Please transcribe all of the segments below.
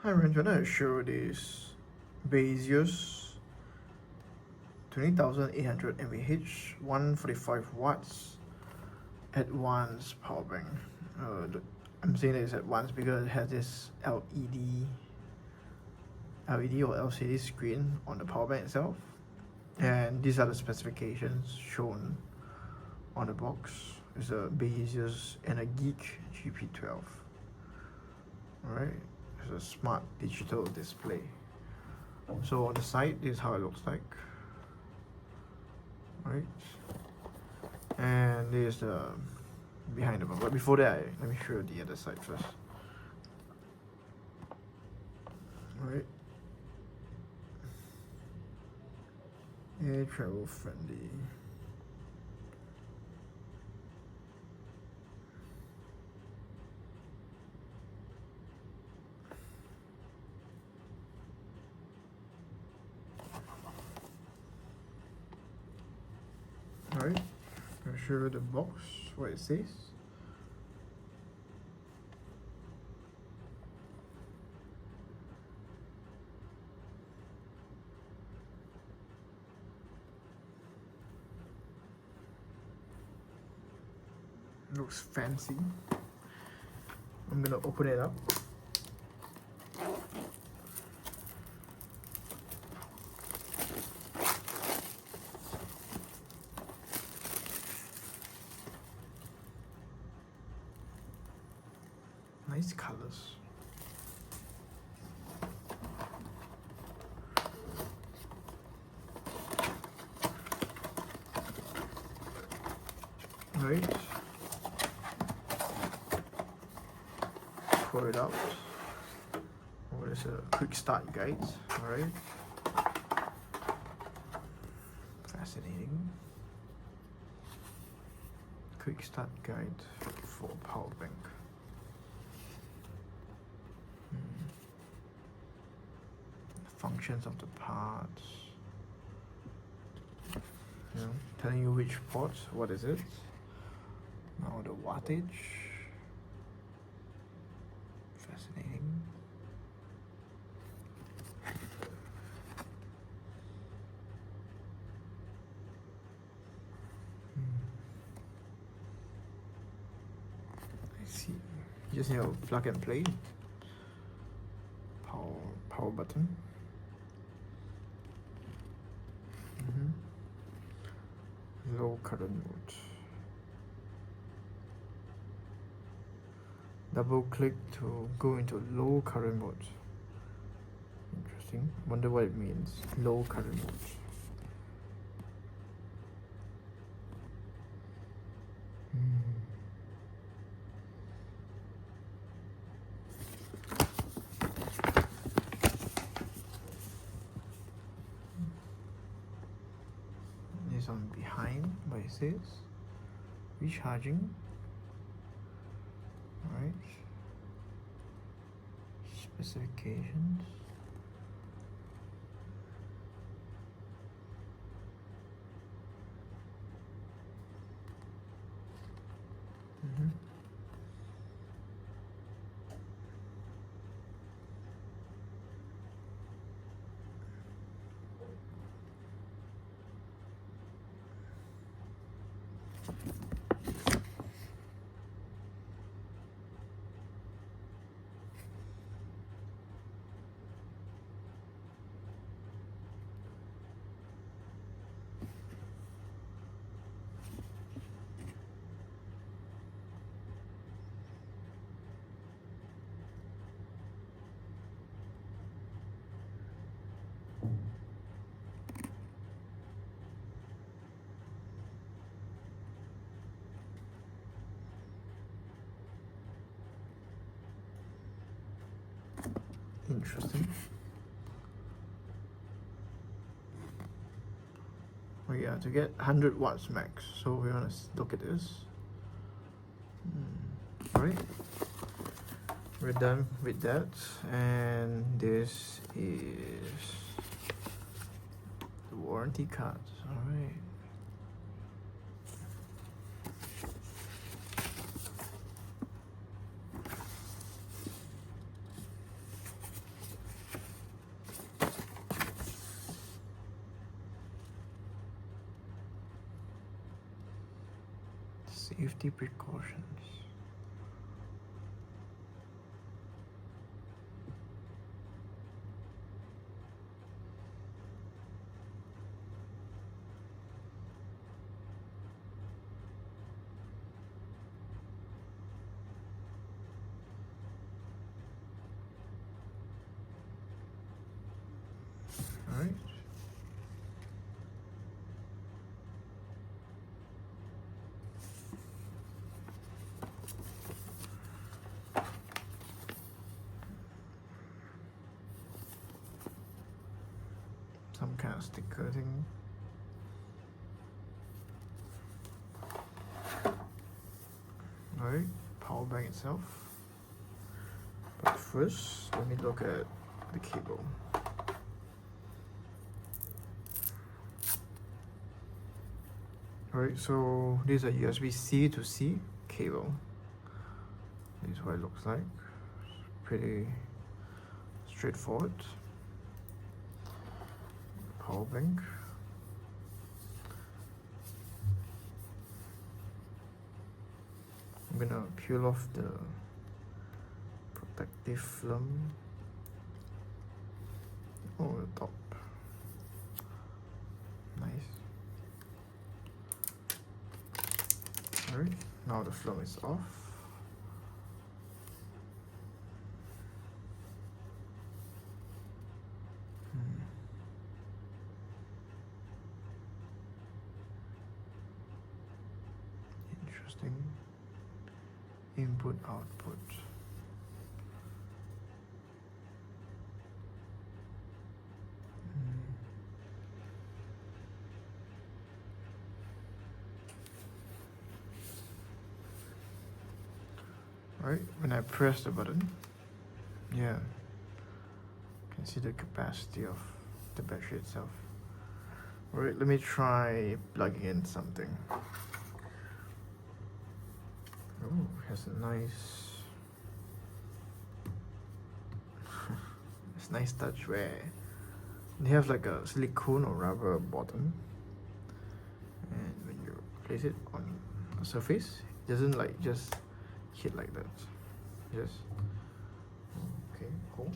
Hi friends, I'm going to show this Baseus 20,800 mAh 145 watts advanced power bank. I'm saying it's advanced because it has this LED or LCD screen on the power bank itself, and these are the specifications shown on the box. It's a Baseus EnerGeek GP12. Alright, it's a smart digital display. So on the side, this is how it looks like. Right, and this is the behind the box. But before that, let me show you the other side first. Alright, air travel friendly. Alright, I'll show you the box, what it says. Looks fancy. I'm gonna open it up. Nice colors. Right, pour it out. Oh, there's a quick start guide. Alright, fascinating. Quick start guide for power bank. Functions of the parts. Telling you which port, what is it. Now the wattage. Fascinating. I see. You just need to plug and play. Power button. Low current mode. Double click to go into low current mode. Interesting. Wonder what it means. Low current mode. This on behind what it says. Recharging. Alright. Specifications. Interesting. Oh yeah, to get 100 watts max. So we want to look at this. Alright, we're done with that, and this is the warranty card. Alright. Safety precautions. All right. Some kind of sticker thing. Alright, power bank itself. But first, let me look at the cable. Alright, so this is a USB-C to C cable. This is what it looks like. Pretty straightforward. Power bank. I'm gonna peel off the protective film. Oh, the top. Nice. Alright, now the film is off. Interesting. Input, output. Right, when I press the button, yeah, you can see the capacity of the battery itself. Alright, let me try plugging in something. Oh, it has a nice it's nice touch where they have like a silicone or rubber bottom, and when you place it on a surface, it doesn't like just hit like that. Just okay, cool.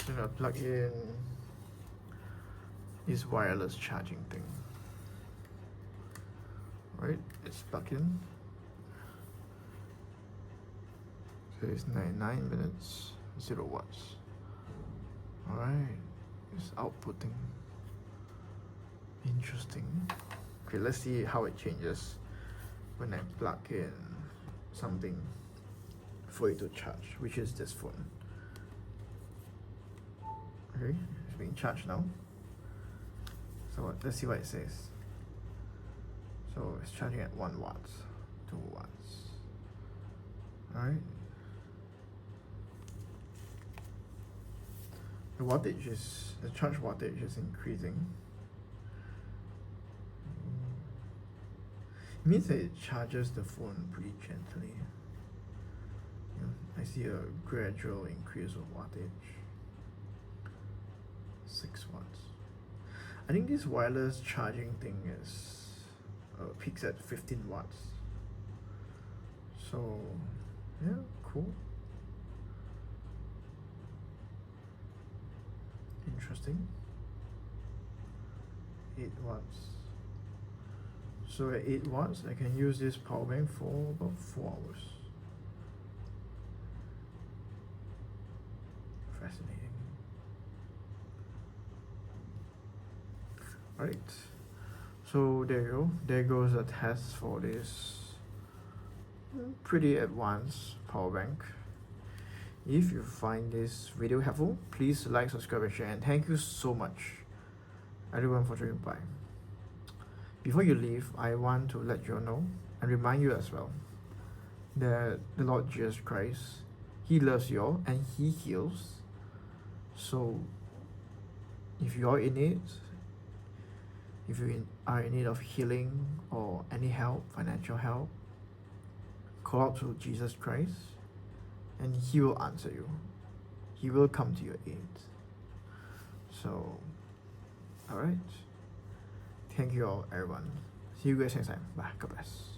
Then I'll plug in this wireless charging thing. Right, it's plugged in. So it's 99 minutes, 0 watts. Alright, it's outputting. Interesting. Okay, let's see how it changes when I plug in something for it to charge, which is this phone. Okay, it's being charged now. So let's see what it says. So it's charging at 1 watt, 2 watts. Alright. The charge wattage is increasing. It means that it charges the phone pretty gently. I see a gradual increase of wattage. 6 watts. I think this wireless charging thing is peaks at 15 watts. So yeah, cool. Interesting. 8 watts. So at 8 watts, I can use this power bank for about 4 hours. Fascinating. Right. So there you go. There goes a test for this pretty advanced power bank. If you find this video helpful, please like, subscribe, and share. And thank you so much, everyone, for joining by. Before you leave, I want to let you all know and remind you as well that the Lord Jesus Christ, He loves you all and He heals. So if you are in need, if you are in need of healing or any help, financial help, call out to Jesus Christ and He will answer you. He will come to your aid. So, alright. Thank you all, everyone. See you guys next time. Bye. God bless.